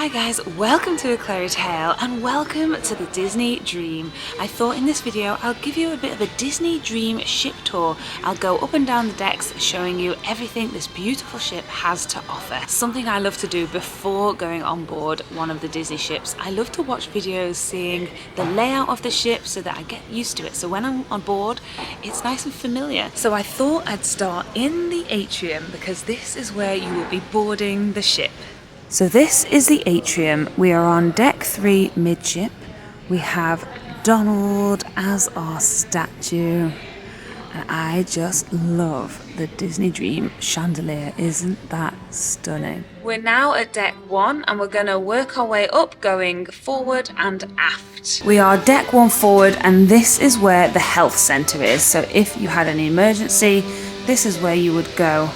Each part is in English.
Hi guys, welcome to Aclaireytale and welcome to the Disney Dream. I thought in this video I'll give you a bit of a Disney Dream ship tour. I'll go up and down the decks showing you everything this beautiful ship has to offer. Something I love to do before going on board one of the Disney ships. I love to watch videos seeing the layout of the ship so that I get used to it. So when I'm on board, it's nice and familiar. So I thought I'd start in the atrium because this is where you will be boarding the ship. So this is the atrium. We are on deck 3 midship. We have Donald as our statue. And I just love the Disney Dream chandelier. Isn't that stunning? We're now at deck 1 and we're going to work our way up going forward and aft. We are deck 1 forward and this is where the health centre is. So if you had an emergency, this is where you would go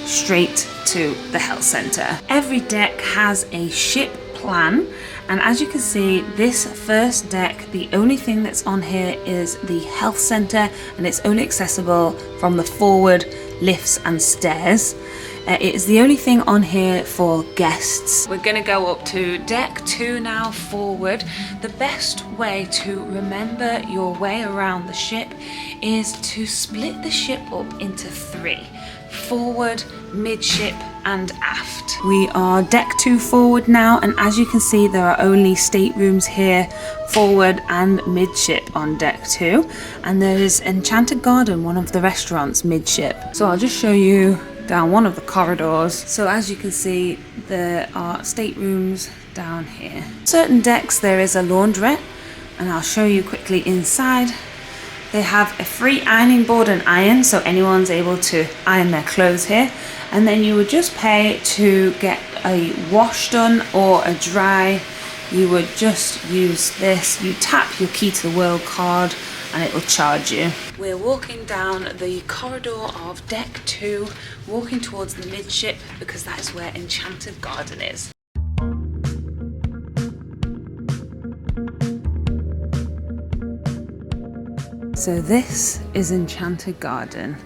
straight to the health centre. Every deck has a ship plan, and as you can see, this first deck, the only thing that's on here is the health centre, and it's only accessible from the forward lifts and stairs. It is the only thing on here for guests. We're going to go up to deck 2 now forward. The best way to remember your way around the ship is to split the ship up into 3. Forward, midship and aft. We are deck 2 forward now, and as you can see there are only staterooms here, forward and midship on deck 2, and there is Enchanted Garden, one of the restaurants, midship. So I'll just show you down one of the corridors. So as you can see there are staterooms down here. Certain decks there is a launderette, and I'll show you quickly inside. They have a free ironing board and iron, so anyone's able to iron their clothes here. And then you would just pay to get a wash done or a dry. You would just use this. You tap your key to the world card and it will charge you. We're walking down the corridor of deck 2, walking towards the midship because that is where Enchanted Garden is. So this is Enchanted Garden.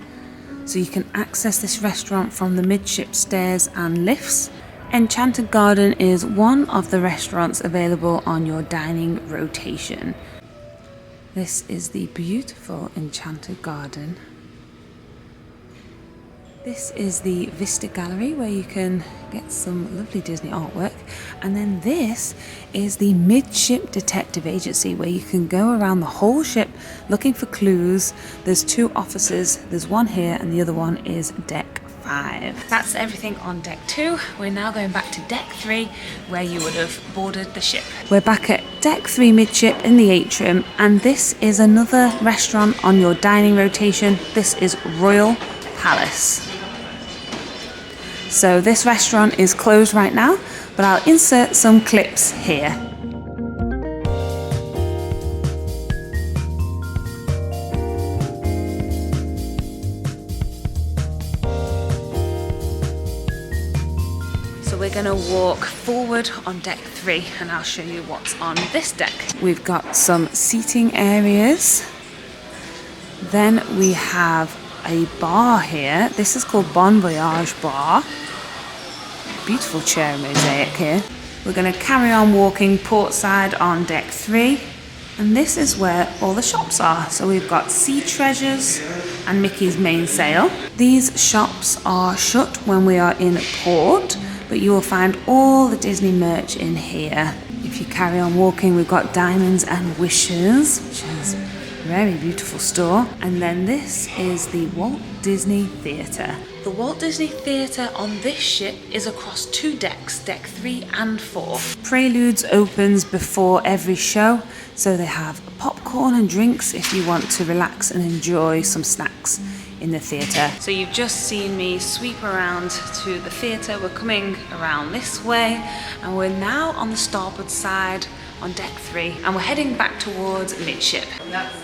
So you can access this restaurant from the midship stairs and lifts. Enchanted Garden is one of the restaurants available on your dining rotation. This is the beautiful Enchanted Garden. This is the Vista Gallery where you can get some lovely Disney artwork. And then this is the Midship Detective Agency where you can go around the whole ship looking for clues. There's 2 offices, there's one here and the other one is deck 5. That's everything on deck 2. We're now going back to deck 3 where you would have boarded the ship. We're back at deck 3 midship in the atrium, and this is another restaurant on your dining rotation. This is Royal Palace. So this restaurant is closed right now, but I'll insert some clips here. So we're going to walk forward on deck 3 and I'll show you what's on this deck. We've got some seating areas. Then we have a bar here. This is called Bon Voyage Bar. Beautiful chair mosaic here. We're going to carry on walking portside on deck 3, and this is where all the shops are. So we've got Sea Treasures and Mickey's Mainsail. These shops are shut when we are in port, but you will find all the Disney merch in here. If you carry on walking, we've got Diamonds and Wishes, which is very beautiful store. And then this is the Walt Disney Theatre. The Walt Disney Theatre on this ship is across 2 decks, deck 3 and 4. Preludes opens before every show, so they have popcorn and drinks if you want to relax and enjoy some snacks in the theatre. So you've just seen me sweep around to the theatre. We're coming around this way and we're now on the starboard side on deck 3 and we're heading back towards midship.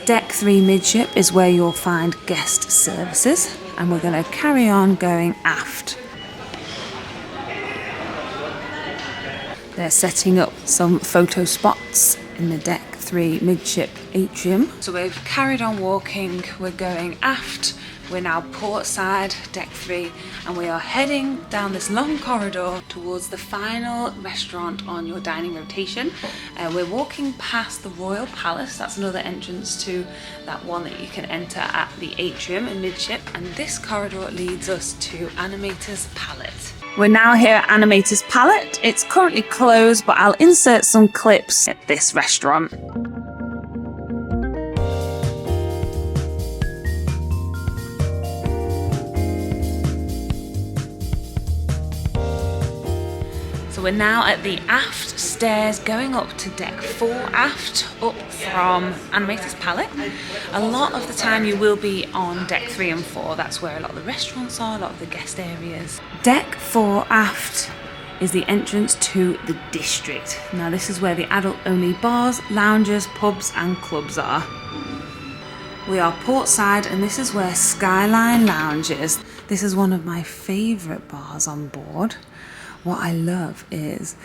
Deck 3 midship is where you'll find guest services, and we're going to carry on going aft. They're setting up some photo spots in the deck 3 midship atrium. So we've carried on walking, we're going aft We're now portside, deck 3, and we are heading down this long corridor towards the final restaurant on your dining rotation. We're walking past the Royal Palace, that's another entrance to that one that you can enter at the atrium in midship, and this corridor leads us to Animator's Palate. We're now here at Animator's Palate. It's currently closed, but I'll insert some clips at this restaurant. So we're now at the aft stairs going up to deck 4 aft, up from Animator's Palate. A lot of the time you will be on deck 3 and 4, that's where a lot of the restaurants are, a lot of the guest areas. Deck 4 aft is the entrance to the district. Now this is where the adult only bars, lounges, pubs and clubs are. We are portside and this is where Skyline Lounge is. This is one of my favourite bars on board. What I love is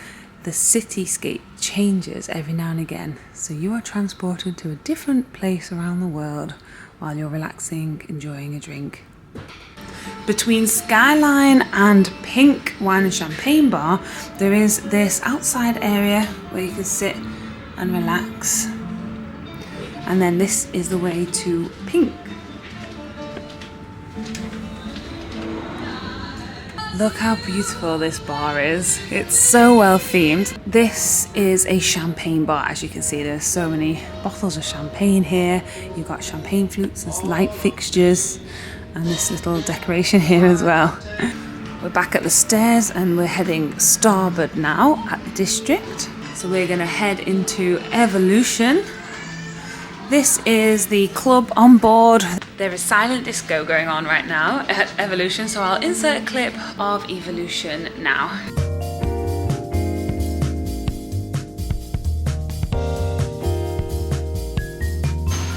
the cityscape changes every now and again. So you are transported to a different place around the world while you're relaxing, enjoying a drink. Between Skyline and Pink Wine and Champagne Bar, there is this outside area where you can sit and relax. And then this is the way to Pink. Look how beautiful this bar is. It's so well themed. This is a champagne bar, as you can see. There's so many bottles of champagne here. You've got champagne flutes, there's light fixtures, and this little decoration here as well. We're back at the stairs and we're heading starboard now at the district. So we're gonna head into Evolution. This is the club on board. There is silent disco going on right now at Evolution, so I'll insert a clip of Evolution now.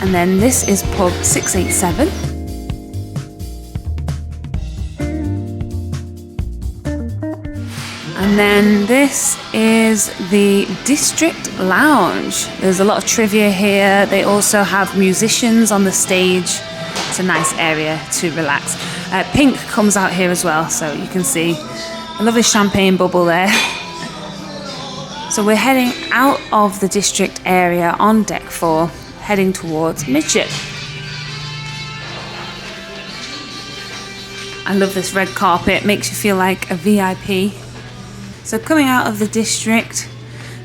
And then this is pub 687. And then this is the District Lounge. There's a lot of trivia here. They also have musicians on the stage. It's a nice area to relax. Pink comes out here as well, so you can see a lovely champagne bubble there. So we're heading out of the district area on deck 4, heading towards midship. I love this red carpet, makes you feel like a VIP. So coming out of the district,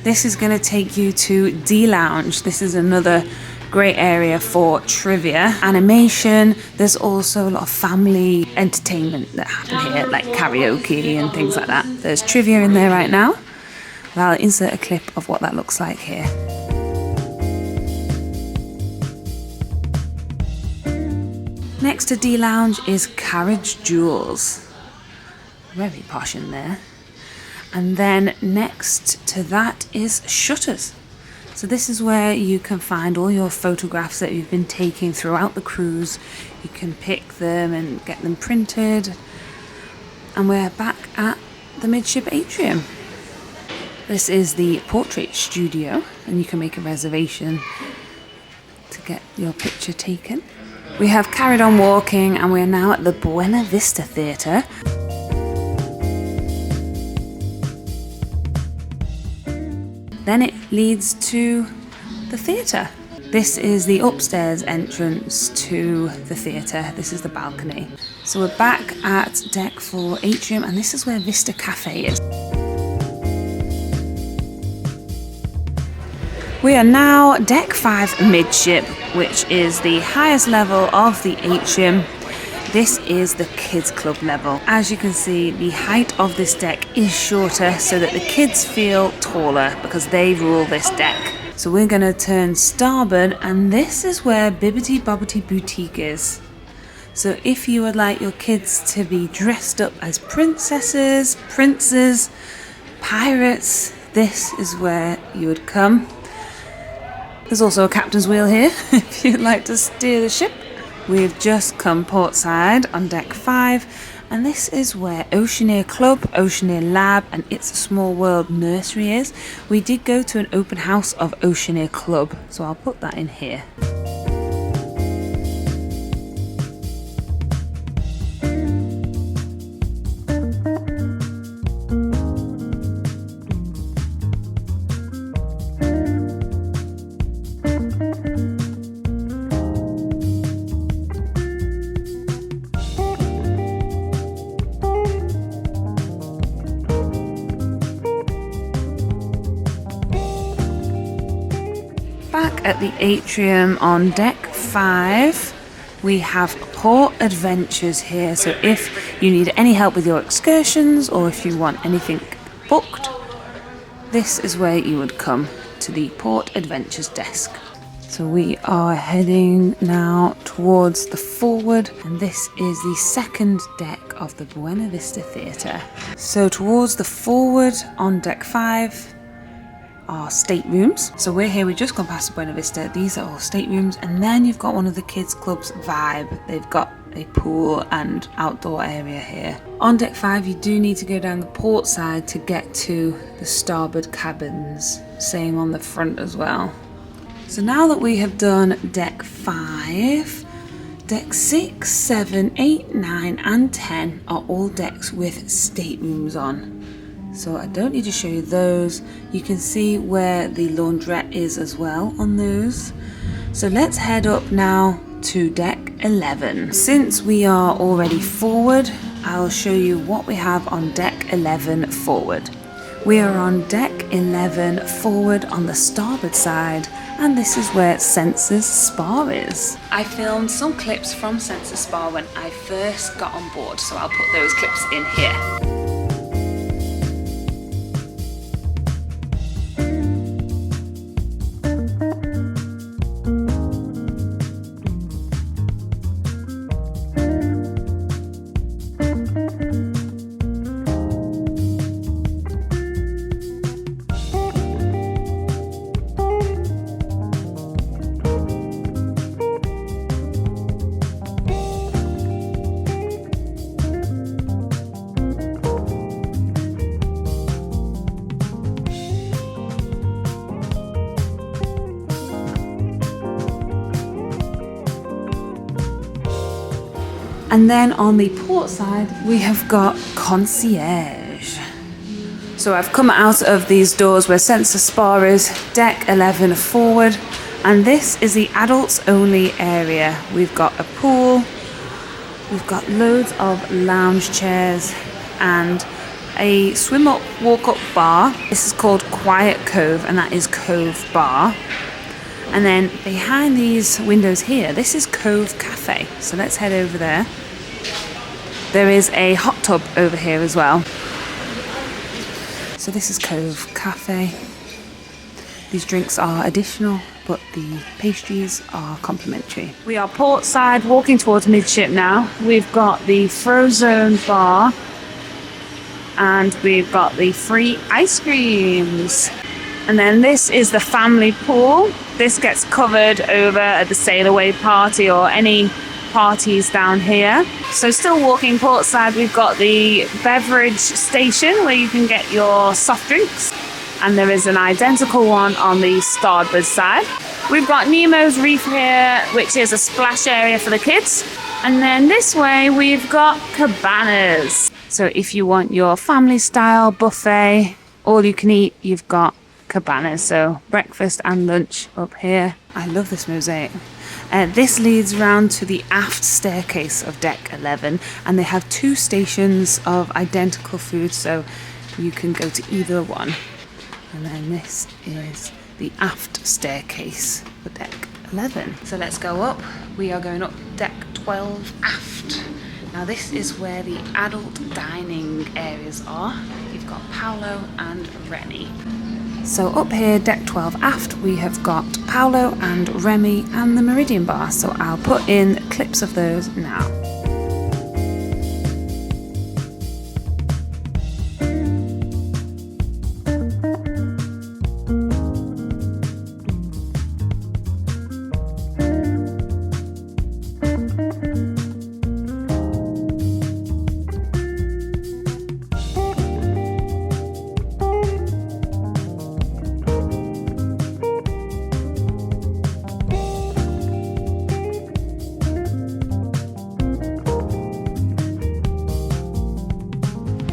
this is going to take you to D Lounge. This is another great area for trivia, animation. There's also a lot of family entertainment that happen here, like karaoke and things like that. There's trivia in there right now. I'll insert a clip of what that looks like here. Next to D Lounge is Carriage Jewels. Very posh in there. And then next to that is Shutters. So this is where you can find all your photographs that you've been taking throughout the cruise. You can pick them and get them printed. And we're back at the midship atrium. This is the portrait studio, and you can make a reservation to get your picture taken. We have carried on walking and we're now at the Buena Vista Theatre. Then it leads to the theatre. This is the upstairs entrance to the theatre. This is the balcony. So we're back at deck 4 atrium, and this is where Vista Cafe is. We are now deck 5 midship, which is the highest level of the atrium. This is the kids club level. As you can see, the height of this deck is shorter so that the kids feel taller because they rule this deck. So we're going to turn starboard, and this is where Bibbidi Bobbidi Boutique is. So if you would like your kids to be dressed up as princesses, princes, pirates, this is where you would come. There's also a captain's wheel here if you'd like to steer the ship. We've just come portside on deck 5, and this is where Oceaneer Club, Oceaneer Lab and It's a Small World Nursery is. We did go to an open house of Oceaneer Club, so I'll put that in here. back at the atrium on deck 5. We have port adventures here, so if you need any help with your excursions or if you want anything booked, this is where you would come, to the port adventures desk. So we are heading now towards the forward, and this is the second deck of the Buena Vista Theatre. So towards the forward on deck 5 are staterooms. So we're here, we've just gone past Buena Vista. These are all staterooms, and then you've got one of the kids club's vibe. They've got a pool and outdoor area here. On deck 5 you do need to go down the port side to get to the starboard cabins. Same on the front as well. So now that we have done deck 5, deck 6, 7, 8, 9 and 10 are all decks with staterooms on. So I don't need to show you those. You can see where the launderette is as well on those. So let's head up now to deck 11. Since we are already forward, I'll show you what we have on deck 11 forward. We are on deck 11 forward on the starboard side, and this is where Sensa's Spa is. I filmed some clips from Sensa's Spa when I first got on board, so I'll put those clips in here. And then on the port side, we have got concierge. So I've come out of these doors where Sensa Spa is, deck 11 forward, and this is the adults only area. We've got a pool, we've got loads of lounge chairs and a swim up, walk up bar. This is called Quiet Cobh, and that is Cobh Bar. And then behind these windows here, this is Cobh Cafe. So let's head over there. There is a hot tub over here as well. So this is Cobh Cafe. These drinks are additional, but the pastries are complimentary. We are port side, walking towards midship now. We've got the frozen bar, and we've got the free ice creams. And then this is the family pool. This gets covered over at the sail away party or any parties down here. So still walking port side, we've got the beverage station where you can get your soft drinks, and there is an identical one on the starboard side. We've got Nemo's Reef here, which is a splash area for the kids, and then this way we've got cabanas. So if you want your family style buffet, all you can eat, you've got cabanas, so breakfast and lunch up here. I love this mosaic. This leads round to the aft staircase of deck 11, and they have 2 stations of identical food, so you can go to either one. And then this is the aft staircase for deck 11. So let's go up. We are going up deck 12 aft. Now this is where the adult dining areas are. You've got Palo and Remy. So up here, deck 12 aft, we have got Palo and Remy and the Meridian bar. So I'll put in clips of those now.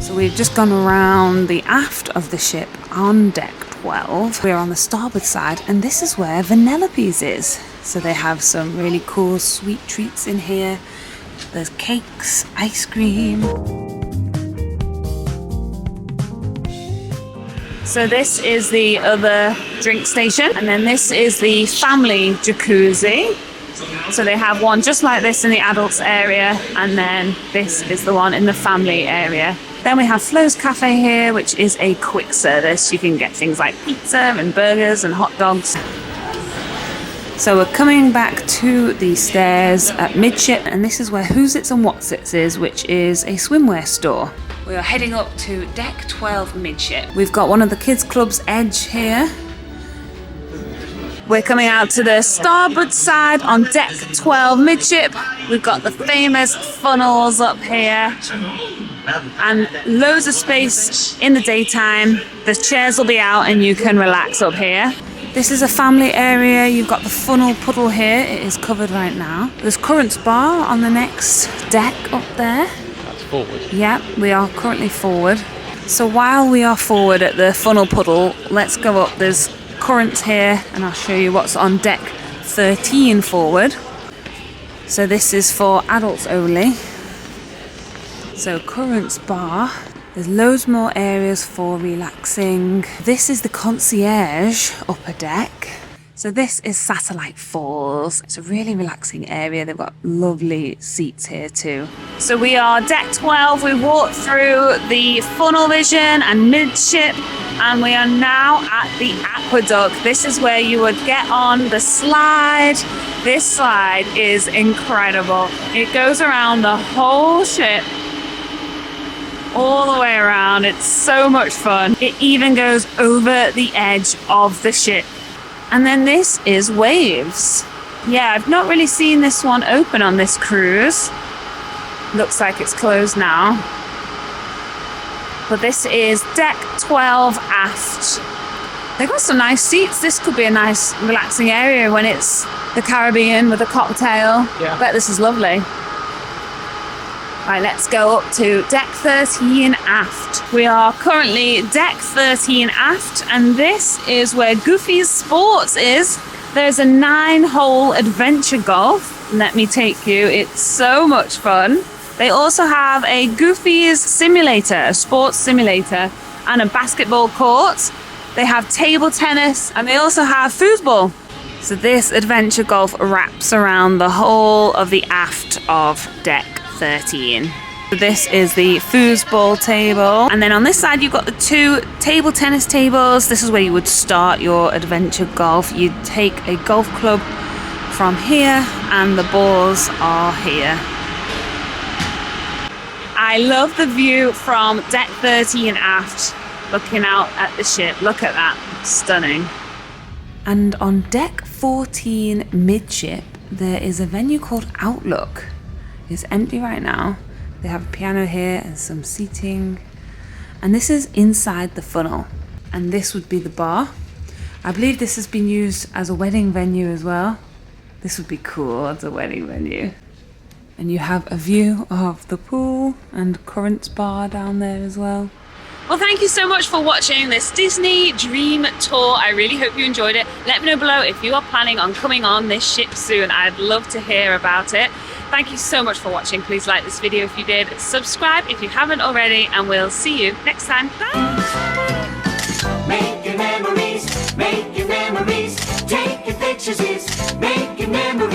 So we've just gone around the aft of the ship on deck 12. We're on the starboard side, and this is where Vanellope's is. So they have some really cool sweet treats in here. There's cakes, ice cream. So this is the other drink station, and then this is the family jacuzzi. So they have one just like this in the adults area, and then this is the one in the family area. Then we have Flo's Cafe here, which is a quick service. You can get things like pizza and burgers and hot dogs. So we're coming back to the stairs at Midship, and this is where Who's Its and What's Its is, which is a swimwear store. We are heading up to deck 12 Midship. We've got one of the kids' club's edge here. We're coming out to the starboard side on deck 12 Midship. We've got the famous funnels up here and loads of space in the daytime. The chairs will be out and you can relax up here. This is a family area. You've got the funnel puddle here. It is covered right now. There's Currents Bar on the next deck up there. That's forward. Yeah, we are currently forward. So while we are forward at the funnel puddle, let's go up. There's Currents here, and I'll show you what's on deck 13 forward. So this is for adults only. So Currents Bar. There's loads more areas for relaxing. This is the concierge upper deck. So this is Satellite Falls. It's a really relaxing area. They've got lovely seats here too. So we are deck 12. We walked through the funnel vision and midship, and we are now at the aqueduct. This is where you would get on the slide. This slide is incredible. It goes around the whole ship, all the way around. It's so much fun. It even goes over the edge of the ship. And then this is Waves. Yeah, I've not really seen this one open on this cruise. Looks like it's closed now. But this is deck 12 aft. They've got some nice seats. This could be a nice relaxing area when it's the Caribbean with a cocktail. Yeah. I bet this is lovely. Right, let's go up to deck 13 aft. We are currently deck 13 aft, and this is where Goofy's Sports is. There's a 9-hole adventure golf. Let me take you. It's so much fun. They also have a Goofy's simulator, a sports simulator, and a basketball court. They have table tennis, and they also have foosball. So this adventure golf wraps around the whole of the aft of deck 13. This is the foosball table, and then on this side you've got the 2 table tennis tables. This is where you would start your adventure golf. You'd take a golf club from here, and the balls are here. I love the view from deck 13 aft, looking out at the ship. Look at that, stunning. And on deck 14 midship there is a venue called Outlook. It's empty right now. They have a piano here and some seating. And this is inside the funnel. And this would be the bar. I believe this has been used as a wedding venue as well. This would be cool as a wedding venue. And you have a view of the pool and Currents Bar down there as well. Well, thank you so much for watching this Disney Dream Tour. I really hope you enjoyed it. Let me know below if you are planning on coming on this ship soon. I'd love to hear about it. Thank you so much for watching. Please like this video if you did. Subscribe if you haven't already, and we'll see you next time. Bye! Making memories, take your pictures, making memories.